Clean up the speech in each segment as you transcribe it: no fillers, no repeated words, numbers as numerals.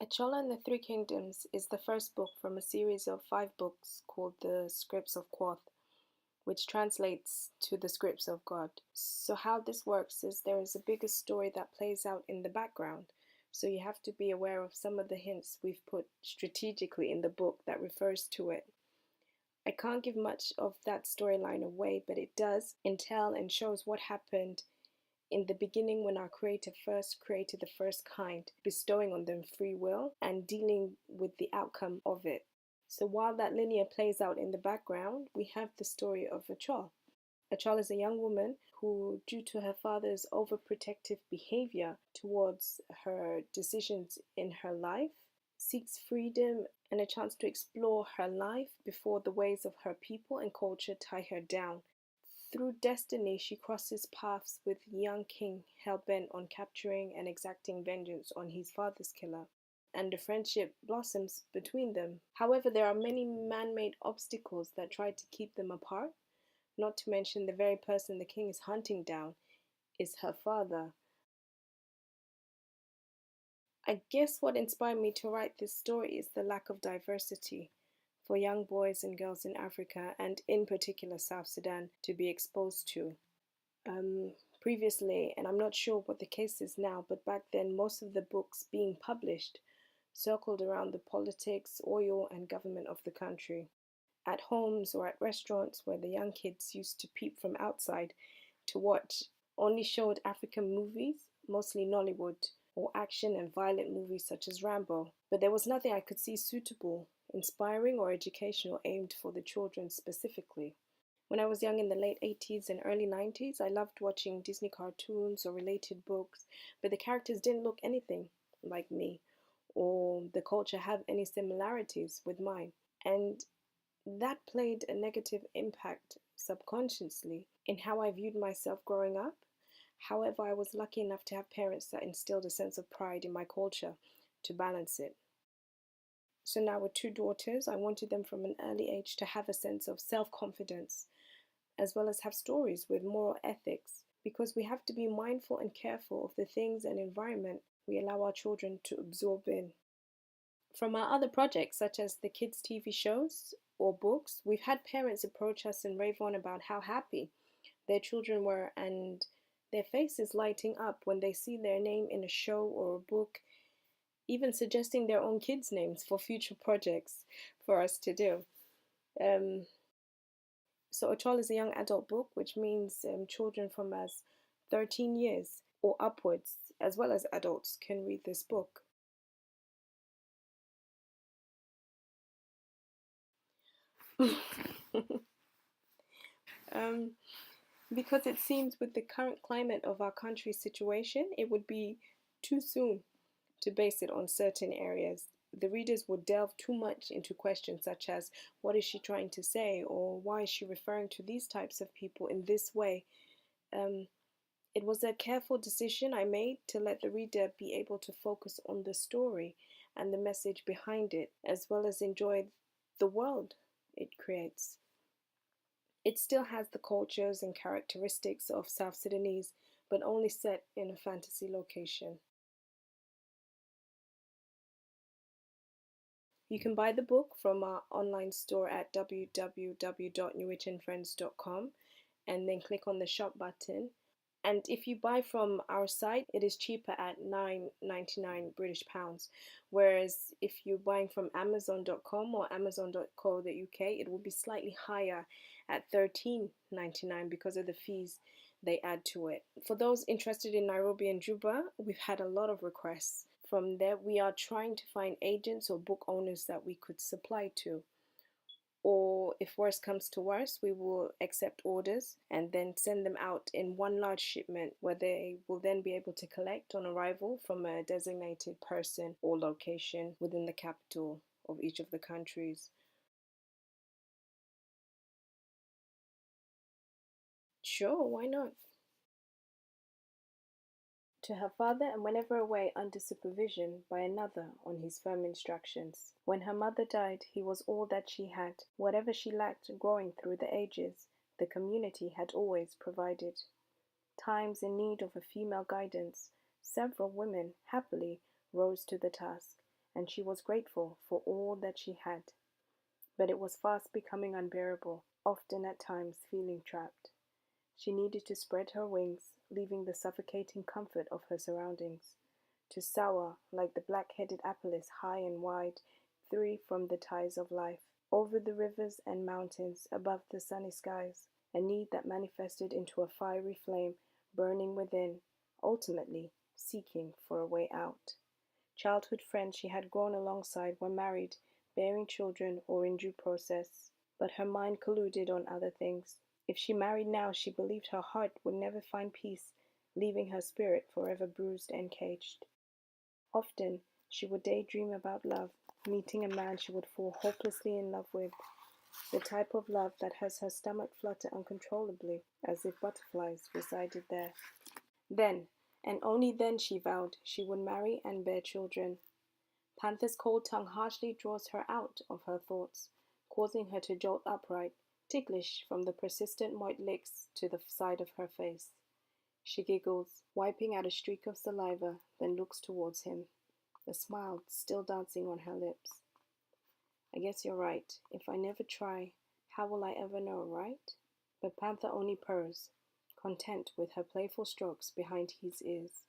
Achola and the Three Kingdoms is the first book from a series of 5 books called the Scripts of Quoth, which translates to the Scripts of God. So, how this works is there is a bigger story that plays out in the background. So, you have to be aware of some of the hints we've put strategically in the book that refers to it. I can't give much of that storyline away, but it does entail and shows what happened in the beginning when our Creator first created the first kind, bestowing on them free will and dealing with the outcome of it. So while that linear plays out in the background, we have the story of Achol. Achol is a young woman who, due to her father's overprotective behavior towards her decisions in her life, seeks freedom and a chance to explore her life before the ways of her people and culture tie her down. Through destiny, she crosses paths with a young king hell-bent on capturing and exacting vengeance on his father's killer, and a friendship blossoms between them. However, there are many man-made obstacles that try to keep them apart, not to mention the very person the king is hunting down is her father. I guess what inspired me to write this story is the lack of diversity for young boys and girls in Africa, and in particular South Sudan, to be exposed to. um, Previously, and I'm not sure what the case is now, but back then, most of the books being published circled around the politics, oil, and government of the country. At homes or at restaurants where the young kids used to peep from outside to watch only showed African movies, mostly Nollywood, or action and violent movies such as Rambo. But there was nothing I could see suitable, inspiring, or educational aimed for the children specifically. When I was young in the late 80s and early 90s, I loved watching Disney cartoons or related books, but the characters didn't look anything like me, or the culture have any similarities with mine. And that played a negative impact subconsciously in how I viewed myself growing up. However, I was lucky enough to have parents that instilled a sense of pride in my culture to balance it. So now, with 2 daughters, I wanted them from an early age to have a sense of self confidence as well as have stories with moral ethics, because we have to be mindful and careful of the things and environment we allow our children to absorb in. From our other projects, such as the kids' TV shows or books, we've had parents approach us and rave on about how happy their children were and their faces lighting up when they see their name in a show or a book, even suggesting their own kids' names for future projects for us to do. Um, So a child is a young adult book, which means children from as 13 years or upwards, as well as adults, can read this book. um, because it seems with the current climate of our country's situation, it would be too soon to base it on certain areas. The readers would delve too much into questions such as what is she trying to say, or why is she referring to these types of people in this way. Um, It was a careful decision I made to let the reader be able to focus on the story and the message behind it, as well as enjoy the world it creates. It still has the cultures and characteristics of South Sudanese, but only set in a fantasy location. You can buy the book from our online store at www.newwichandfriends.com and then click on the shop button. And if you buy from our site, it is cheaper at 9.99 British pounds. Whereas if you're buying from Amazon.com or Amazon.co.uk, it will be slightly higher at 13.99 because of the fees they add to it. For those interested in Nairobi and Juba, we've had a lot of requests. From there, we are trying to find agents or book owners that we could supply to. Or if worse comes to worse, we will accept orders and then send them out in one large shipment where they will then be able to collect on arrival from a designated person or location within the capital of each of the countries. Sure, why not? To her father, and whenever away under supervision by another on his firm instructions. When her mother died, he was all that she had. Whatever she lacked growing through the ages, the community had always provided. Times in need of a female guidance, several women happily rose to the task, and she was grateful for all that she had. But it was fast becoming unbearable, often at times feeling trapped. She needed to spread her wings, leaving the suffocating comfort of her surroundings, to soar like the black-headed Apelles high and wide, free from the ties of life, over the rivers and mountains, above the sunny skies, a need that manifested into a fiery flame burning within, ultimately seeking for a way out. Childhood friends she had grown alongside were married, bearing children, or in due process, but her mind colluded on other things. If she married now, she believed her heart would never find peace, leaving her spirit forever bruised and caged. Often, she would daydream about love, meeting a man she would fall hopelessly in love with, the type of love that has her stomach flutter uncontrollably, as if butterflies resided there. Then, and only then, she vowed, she would marry and bear children. Panther's cold tongue harshly draws her out of her thoughts, causing her to jolt upright, ticklish from the persistent moist licks to the side of her face. She giggles, wiping out a streak of saliva, then looks towards him, the smile still dancing on her lips. I guess you're right. If I never try, how will I ever know, right? But Panther only purrs, content with her playful strokes behind his ears.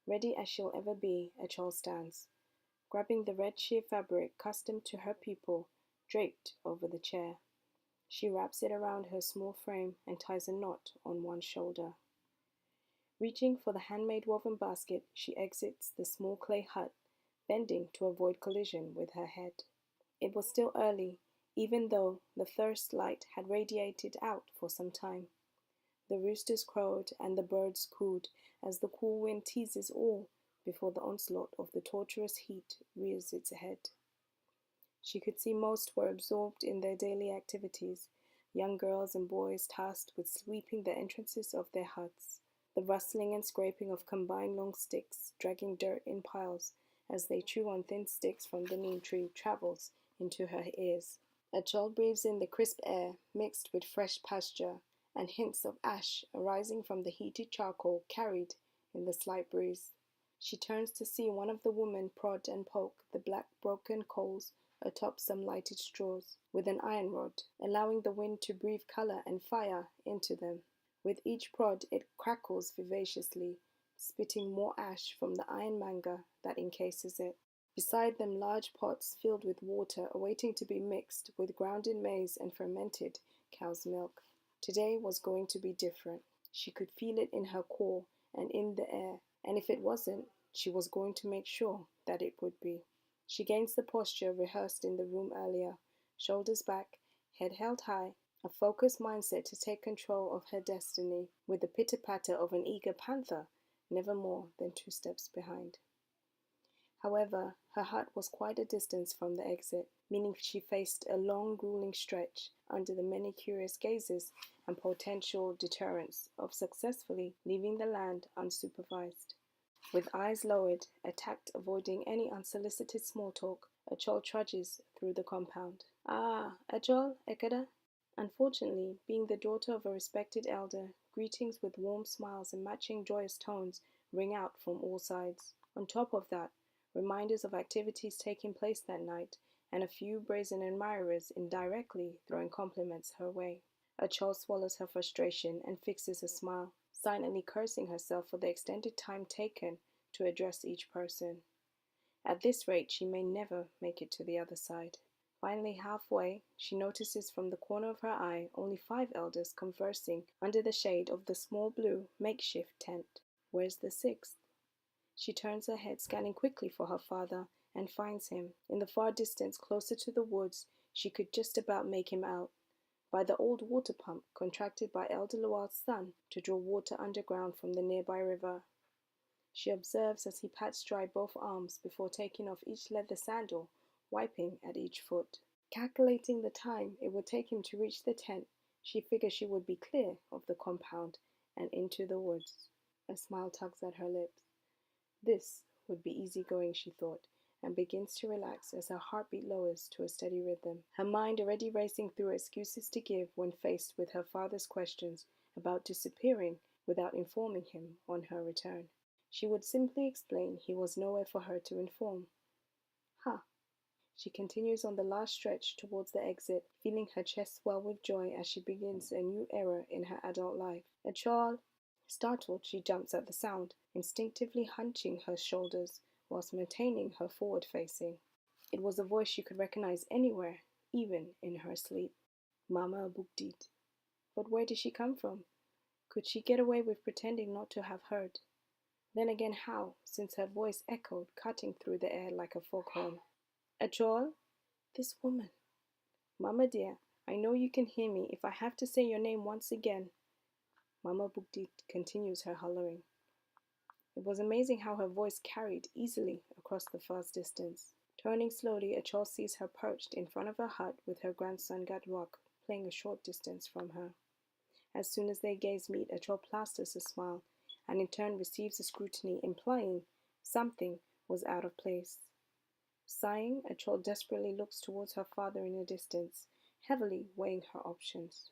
Ready as she'll ever be, Echol stands, grabbing the red sheer fabric custom to her people, draped over the chair. She wraps it around her small frame and ties a knot on one shoulder. Reaching for the handmade woven basket, she exits the small clay hut, bending to avoid collision with her head. It was still early, even though the thirst light had radiated out for some time. The roosters crowed and the birds cooed as the cool wind teases all before the onslaught of the torturous heat rears its head. She could see most were absorbed in their daily activities, young girls and boys tasked with sweeping the entrances of their huts, the rustling and scraping of combined long sticks dragging dirt in piles as they chew on thin sticks from the neem tree travels into her ears. Echol breathes in the crisp air mixed with fresh pasture and hints of ash arising from the heated charcoal carried in the slight breeze. She turns to see one of the women prod and poke the black broken coals atop some lighted straws with an iron rod, allowing the wind to breathe color and fire into them. With each prod it crackles vivaciously, spitting more ash from the iron manga that encases it. Beside them large pots filled with water awaiting to be mixed with grounded maize and fermented cow's milk. Today was going to be different. She could feel it in her core and in the air, and if it wasn't, she was going to make sure that it would be. She gains the posture rehearsed in the room earlier, shoulders back, head held high, a focused mindset to take control of her destiny, with the pitter-patter of an eager panther, never more than 2 steps behind. However, her hut was quite a distance from the exit, meaning she faced a long, grueling stretch under the many curious gazes and potential deterrents of successfully leaving the land unsupervised. With eyes lowered, a tact avoiding any unsolicited small talk, Echol trudges through the compound. Ah, Echol, Ekada? Unfortunately, being the daughter of a respected elder, greetings with warm smiles and matching joyous tones ring out from all sides. On top of that, reminders of activities taking place that night, and a few brazen admirers indirectly throwing compliments her way. Echol swallows her frustration and fixes a smile, silently cursing herself for the extended time taken to address each person. At this rate, she may never make it to the other side. Finally, halfway, she notices from the corner of her eye only 5 elders conversing under the shade of the small blue makeshift tent. Where's the 6th? She turns her head, scanning quickly for her father, and finds him. In the far distance, closer to the woods, she could just about make him out, by the old water pump contracted by Elder Lual's son to draw water underground from the nearby river. She observes as he pats dry both arms before taking off each leather sandal, wiping at each foot. Calculating the time it would take him to reach the tent, she figures she would be clear of the compound and into the woods. A smile tugs at her lips. This would be easy going, she thought, and begins to relax as her heartbeat lowers to a steady rhythm, her mind already racing through excuses to give when faced with her father's questions about disappearing without informing him on her return. She would simply explain he was nowhere for her to inform. Ha! She continues on the last stretch towards the exit, feeling her chest swell with joy as she begins a new era in her adult life. Achol! Startled, she jumps at the sound, instinctively hunching her shoulders whilst maintaining her forward facing. It was a voice she could recognize anywhere, even in her sleep. Mama Bugdit. But where did she come from? Could she get away with pretending not to have heard? Then again, how, since her voice echoed, cutting through the air like a foghorn? Achol? This woman. Mama dear, I know you can hear me if I have to say your name once again. Mama Bugdit continues her hollering. It was amazing how her voice carried easily across the vast distance. Turning slowly, Achol sees her perched in front of her hut with her grandson Gadwak playing a short distance from her. As soon as their gaze meet, Achol plasters a smile and in turn receives a scrutiny implying something was out of place. Sighing, Achol desperately looks towards her father in the distance, heavily weighing her options.